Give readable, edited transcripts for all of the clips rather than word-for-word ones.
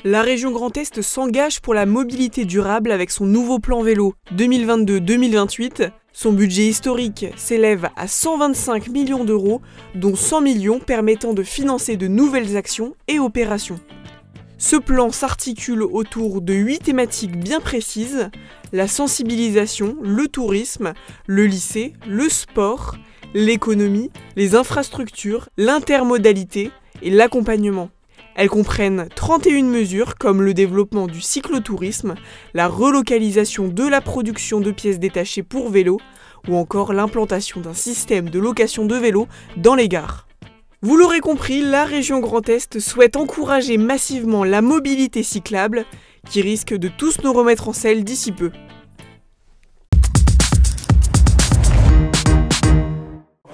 La région Grand Est s'engage pour la mobilité durable avec son nouveau plan vélo 2022-2028. Son budget historique s'élève à 125 millions d'euros, dont 100 millions permettant de financer de nouvelles actions et opérations. Ce plan s'articule autour de 8 thématiques bien précises: la sensibilisation, le tourisme, le lycée, le sport, l'économie, les infrastructures, l'intermodalité et l'accompagnement. Elles comprennent 31 mesures comme le développement du cyclotourisme, la relocalisation de la production de pièces détachées pour vélos ou encore l'implantation d'un système de location de vélos dans les gares. Vous l'aurez compris, la région Grand Est souhaite encourager massivement la mobilité cyclable qui risque de tous nous remettre en selle d'ici peu.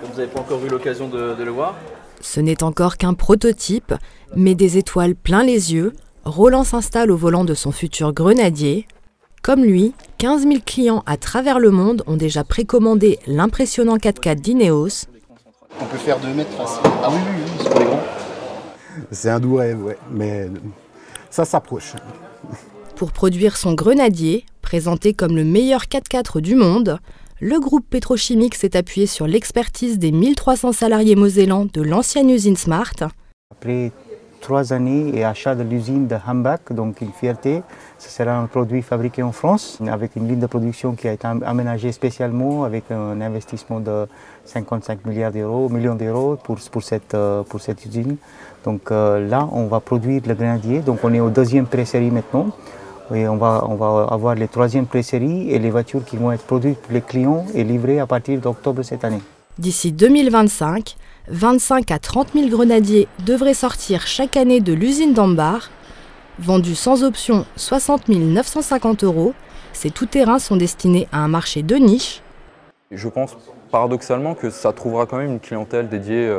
Vous n'avez pas encore eu l'occasion de le voir? Ce n'est encore qu'un prototype, mais des étoiles plein les yeux, Roland s'installe au volant de son futur grenadier. Comme lui, 15 000 clients à travers le monde ont déjà précommandé l'impressionnant 4x4 d'Ineos. On peut faire 2 mètres facile. Ah oui, c'est pour les grands. C'est un doux rêve, ouais, mais ça s'approche. Pour produire son grenadier, présenté comme le meilleur 4x4 du monde, le groupe pétrochimique s'est appuyé sur l'expertise des 1300 salariés mosellans de l'ancienne usine Smart. Après 3 années et achat de l'usine de Hambach, donc une fierté, ce sera un produit fabriqué en France avec une ligne de production qui a été aménagée spécialement avec un investissement de 55 millions d'euros pour cette usine. Donc là, on va produire le grenadier, donc on est au 2e pré-série maintenant. Et on va avoir les 3e pré-séries et les voitures qui vont être produites pour les clients et livrées à partir d'octobre cette année. D'ici 2025, 25 à 30 000 grenadiers devraient sortir chaque année de l'usine d'Ambar. Vendus sans option 60 950 €, ces tout-terrains sont destinés à un marché de niche. Je pense paradoxalement que ça trouvera quand même une clientèle dédiée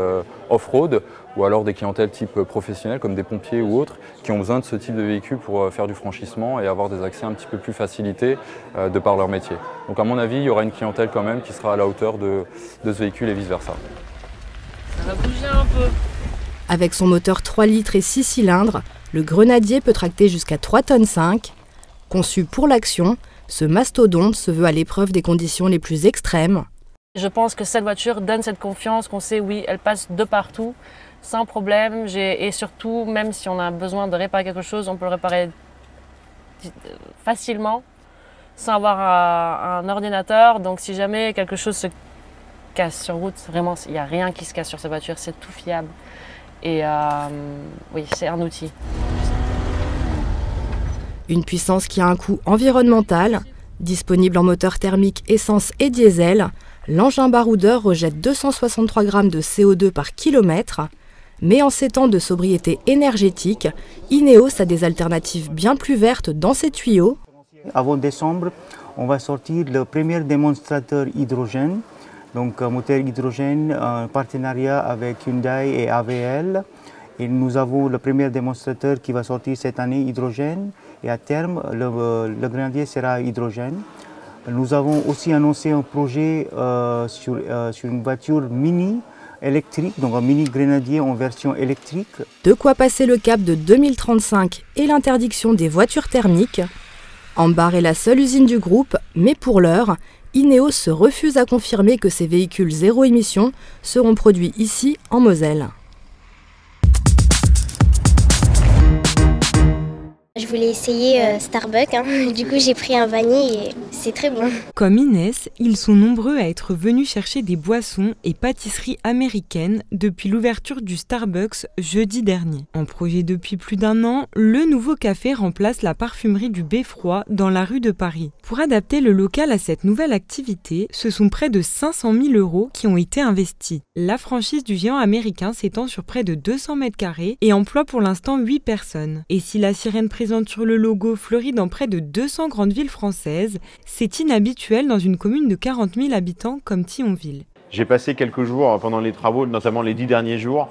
off-road ou alors des clientèles type professionnelles comme des pompiers ou autres qui ont besoin de ce type de véhicule pour faire du franchissement et avoir des accès un petit peu plus facilités de par leur métier. Donc à mon avis, il y aura une clientèle quand même qui sera à la hauteur de ce véhicule et vice-versa. Ça va bouger un peu. Avec son moteur 3 litres et 6 cylindres, le grenadier peut tracter jusqu'à 3,5 tonnes. Conçu pour l'action, ce mastodonte se veut à l'épreuve des conditions les plus extrêmes. Je pense que cette voiture donne cette confiance qu'on sait, oui, elle passe de partout, sans problème. Et surtout, même si on a besoin de réparer quelque chose, on peut le réparer facilement, sans avoir un ordinateur. Donc si jamais quelque chose se casse sur route, vraiment, il n'y a rien qui se casse sur cette voiture, c'est tout fiable. Et oui, c'est un outil. Une puissance qui a un coût environnemental. Disponible en moteur thermique essence et diesel, l'engin baroudeur rejette 263 grammes de CO2 par kilomètre. Mais en ces temps de sobriété énergétique, Ineos a des alternatives bien plus vertes dans ses tuyaux. Avant décembre, on va sortir le premier démonstrateur hydrogène. Donc un moteur hydrogène, un partenariat avec Hyundai et AVL. Et nous avons le premier démonstrateur qui va sortir cette année hydrogène. Et à terme, le grenadier sera hydrogène. Nous avons aussi annoncé un projet sur une voiture mini électrique, donc un mini grenadier en version électrique. De quoi passer le cap de 2035 et l'interdiction des voitures thermiques. Ambar est la seule usine du groupe, mais pour l'heure, Ineos se refuse à confirmer que ces véhicules zéro émission seront produits ici en Moselle. Je voulais essayer Starbucks, du coup j'ai pris un vanille et c'est très bon. Comme Inès, ils sont nombreux à être venus chercher des boissons et pâtisseries américaines depuis l'ouverture du Starbucks jeudi dernier. En projet depuis plus d'1 an, le nouveau café remplace la parfumerie du Beffroi dans la rue de Paris. Pour adapter le local à cette nouvelle activité, ce sont près de 500 000 € qui ont été investis. La franchise du géant américain s'étend sur près de 200 m² et emploie pour l'instant 8 personnes. Et si la sirène présente sur le logo fleurit dans près de 200 grandes villes françaises, c'est inhabituel dans une commune de 40 000 habitants comme Thionville. J'ai passé quelques jours pendant les travaux, notamment les 10 derniers jours.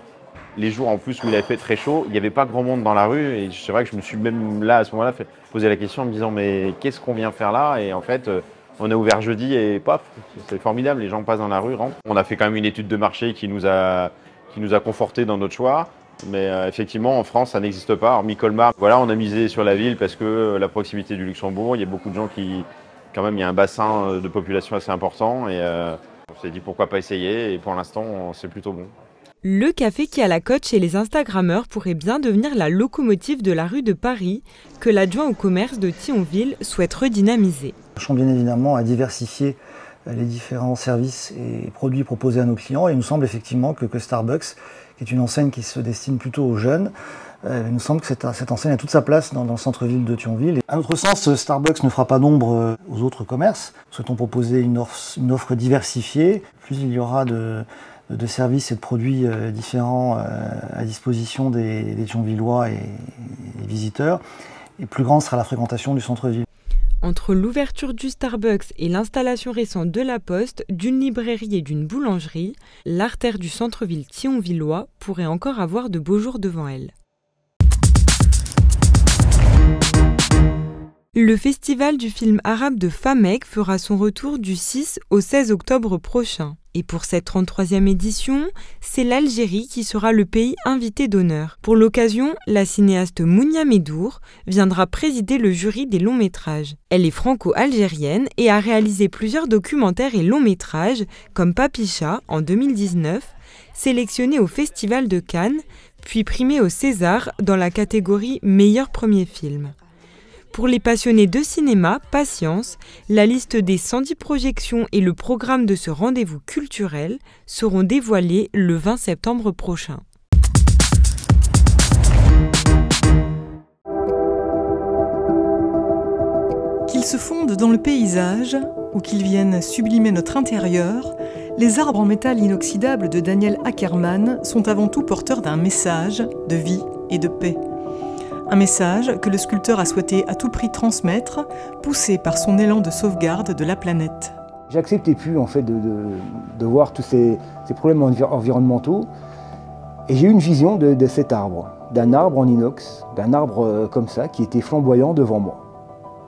Les jours en plus où il avait fait très chaud, il n'y avait pas grand monde dans la rue et c'est vrai que je me suis même là à ce moment-là posé la question en me disant mais qu'est-ce qu'on vient faire là? Et en fait on a ouvert jeudi et paf, c'est formidable, les gens passent dans la rue, rentrent. On a fait quand même une étude de marché qui nous a conforté dans notre choix. Mais effectivement, en France, ça n'existe pas, hormis Colmar. Voilà, on a misé sur la ville parce que la proximité du Luxembourg, il y a beaucoup de gens qui, quand même, il y a un bassin de population assez important et on s'est dit pourquoi pas essayer et pour l'instant, c'est plutôt bon. Le café qui a la cote chez les Instagrammeurs pourrait bien devenir la locomotive de la rue de Paris que l'adjoint au commerce de Thionville souhaite redynamiser. Nous cherchons bien évidemment à diversifier les différents services et produits proposés à nos clients et il nous semble effectivement que Starbucks, qui est une enseigne qui se destine plutôt aux jeunes, il nous semble que cette enseigne a toute sa place dans le centre-ville de Thionville. À notre sens, Starbucks ne fera pas d'ombre aux autres commerces. Nous souhaitons proposer une offre diversifiée. Plus il y aura de services et de produits différents à disposition des Thionvillois et visiteurs, et plus grande sera la fréquentation du centre-ville. Entre l'ouverture du Starbucks et l'installation récente de la Poste, d'une librairie et d'une boulangerie, l'artère du centre-ville thionvillois pourrait encore avoir de beaux jours devant elle. Le festival du film arabe de Famek fera son retour du 6 au 16 octobre prochain. Et pour cette 33e édition, c'est l'Algérie qui sera le pays invité d'honneur. Pour l'occasion, la cinéaste Mounia Medour viendra présider le jury des longs métrages. Elle est franco-algérienne et a réalisé plusieurs documentaires et longs métrages, comme Papicha en 2019, sélectionné au Festival de Cannes, puis primé au César dans la catégorie Meilleur premier film. Pour les passionnés de cinéma, patience, la liste des 110 projections et le programme de ce rendez-vous culturel seront dévoilés le 20 septembre prochain. Qu'ils se fondent dans le paysage ou qu'ils viennent sublimer notre intérieur, les arbres en métal inoxydable de Daniel Ackerman sont avant tout porteurs d'un message de vie et de paix. Un message que le sculpteur a souhaité à tout prix transmettre, poussé par son élan de sauvegarde de la planète. J'acceptais plus en fait de voir tous ces problèmes environnementaux et j'ai eu une vision de cet arbre, d'un arbre en inox, d'un arbre comme ça qui était flamboyant devant moi.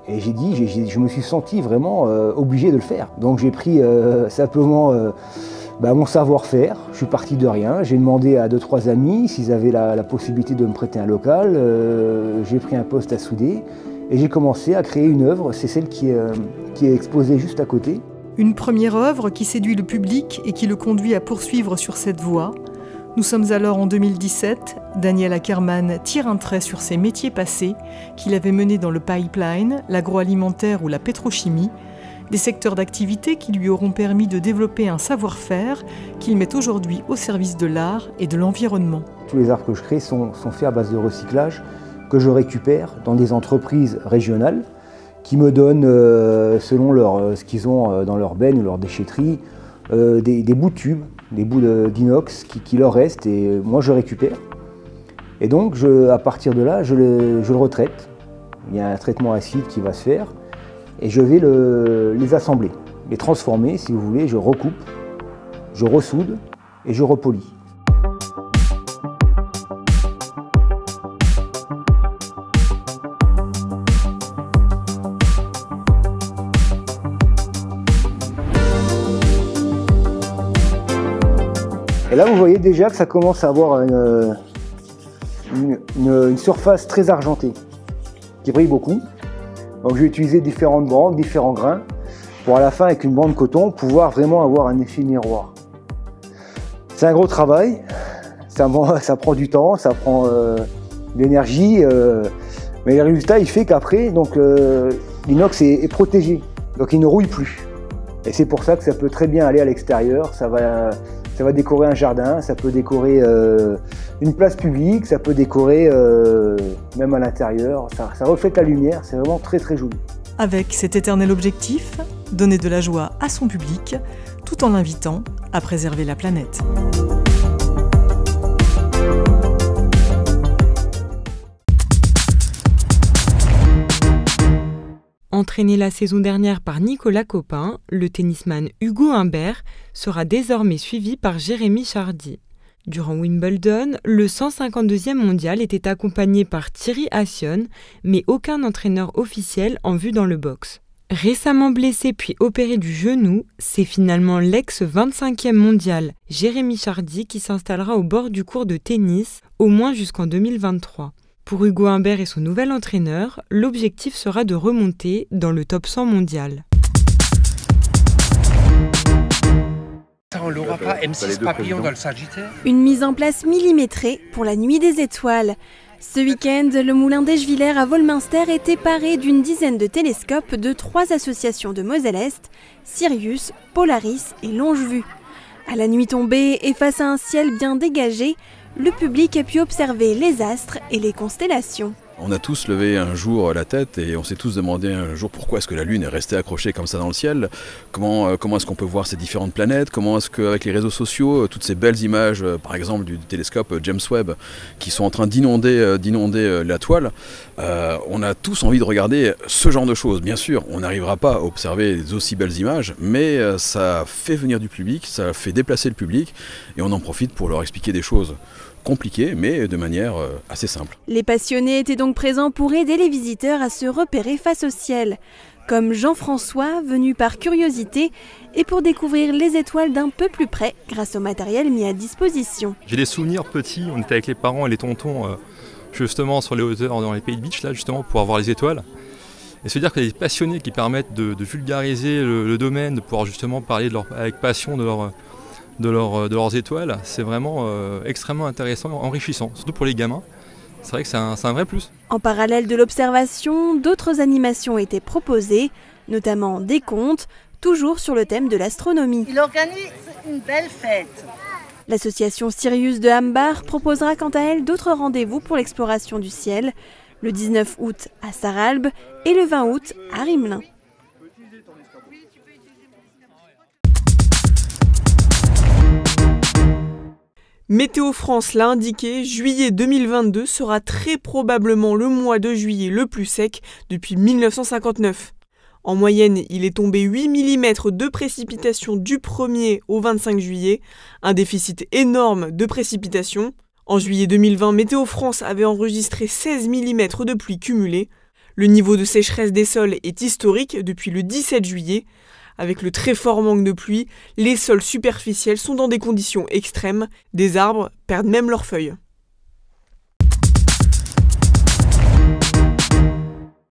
Et j'ai dit, je me suis senti vraiment obligé de le faire. Donc j'ai pris simplement mon savoir-faire, je suis parti de rien, j'ai demandé à 2-3 amis s'ils avaient la possibilité de me prêter un local, j'ai pris un poste à souder et j'ai commencé à créer une œuvre, c'est celle qui est exposée juste à côté. Une première œuvre qui séduit le public et qui le conduit à poursuivre sur cette voie. Nous sommes alors en 2017, Daniel Ackerman tire un trait sur ses métiers passés qu'il avait menés dans le pipeline, l'agroalimentaire ou la pétrochimie, des secteurs d'activité qui lui auront permis de développer un savoir-faire qu'il met aujourd'hui au service de l'art et de l'environnement. Tous les arbres que je crée sont faits à base de recyclage que je récupère dans des entreprises régionales qui me donnent, selon ce qu'ils ont dans leur benne ou leur déchetterie, des bouts de tubes, des bouts d'inox qui leur restent et moi je récupère. Et donc à partir de là, je le retraite. Il y a un traitement acide qui va se faire. Et je vais les assembler, les transformer, si vous voulez, je recoupe, je ressoude et je repolis. Et là, vous voyez déjà que ça commence à avoir une surface très argentée, qui brille beaucoup. Donc je vais utiliser différentes bandes, différents grains, pour à la fin, avec une bande coton, pouvoir vraiment avoir un effet miroir. C'est un gros travail, ça prend du temps, ça prend de l'énergie, mais le résultat, il fait qu'après, l'inox est protégé, donc il ne rouille plus. Et c'est pour ça que ça peut très bien aller à l'extérieur, ça va décorer un jardin, ça peut décorer une place publique, ça peut décorer même à l'intérieur, ça reflète la lumière, c'est vraiment très très joli. Avec cet éternel objectif, donner de la joie à son public, tout en l'invitant à préserver la planète. Entraîné la saison dernière par Nicolas Copin, le tennisman Hugo Humbert sera désormais suivi par Jérémy Chardy. Durant Wimbledon, le 152e mondial était accompagné par Thierry Assion, mais aucun entraîneur officiel en vue dans le box. Récemment blessé puis opéré du genou, c'est finalement l'ex-25e mondial Jérémy Chardy qui s'installera au bord du court de tennis, au moins jusqu'en 2023. Pour Hugo Humbert et son nouvel entraîneur, l'objectif sera de remonter dans le top 100 mondial. Ça, on l'aura pas, M6 papillon dans le Sagittaire. Une mise en place millimétrée pour la nuit des étoiles. Ce week-end, le moulin d'Eschviller à Volminster était paré d'une dizaine de télescopes de 3 associations de Moselle-Est, Sirius, Polaris et Longevue. À la nuit tombée et face à un ciel bien dégagé, le public a pu observer les astres et les constellations. On a tous levé un jour la tête et on s'est tous demandé un jour pourquoi est-ce que la Lune est restée accrochée comme ça dans le ciel, comment est-ce qu'on peut voir ces différentes planètes, comment est-ce qu'avec les réseaux sociaux, toutes ces belles images, par exemple du télescope James Webb, qui sont en train d'inonder la toile, on a tous envie de regarder ce genre de choses. Bien sûr, on n'arrivera pas à observer d'aussi belles images, mais ça fait venir du public, ça fait déplacer le public et on en profite pour leur expliquer des choses compliqué, mais de manière assez simple. Les passionnés étaient donc présents pour aider les visiteurs à se repérer face au ciel, comme Jean-François, venu par curiosité, et pour découvrir les étoiles d'un peu plus près grâce au matériel mis à disposition. J'ai des souvenirs petits, on était avec les parents et les tontons justement sur les hauteurs dans les pays de beach, là, justement, pour voir les étoiles. Et se dire qu'il y a des passionnés qui permettent de vulgariser le domaine, de pouvoir justement parler avec passion de leurs étoiles, c'est vraiment extrêmement intéressant, enrichissant, surtout pour les gamins. C'est vrai que c'est un vrai plus. En parallèle de l'observation, d'autres animations étaient proposées, notamment des contes, toujours sur le thème de l'astronomie. Il organise une belle fête. L'association Sirius de Hambar proposera quant à elle d'autres rendez-vous pour l'exploration du ciel, le 19 août à Sarralbe et le 20 août à Rimelin. Météo France l'a indiqué, juillet 2022 sera très probablement le mois de juillet le plus sec depuis 1959. En moyenne, il est tombé 8 mm de précipitations du 1er au 25 juillet, un déficit énorme de précipitations. En juillet 2020, Météo France avait enregistré 16 mm de pluie cumulée. Le niveau de sécheresse des sols est historique depuis le 17 juillet. Avec le très fort manque de pluie, les sols superficiels sont dans des conditions extrêmes, des arbres perdent même leurs feuilles.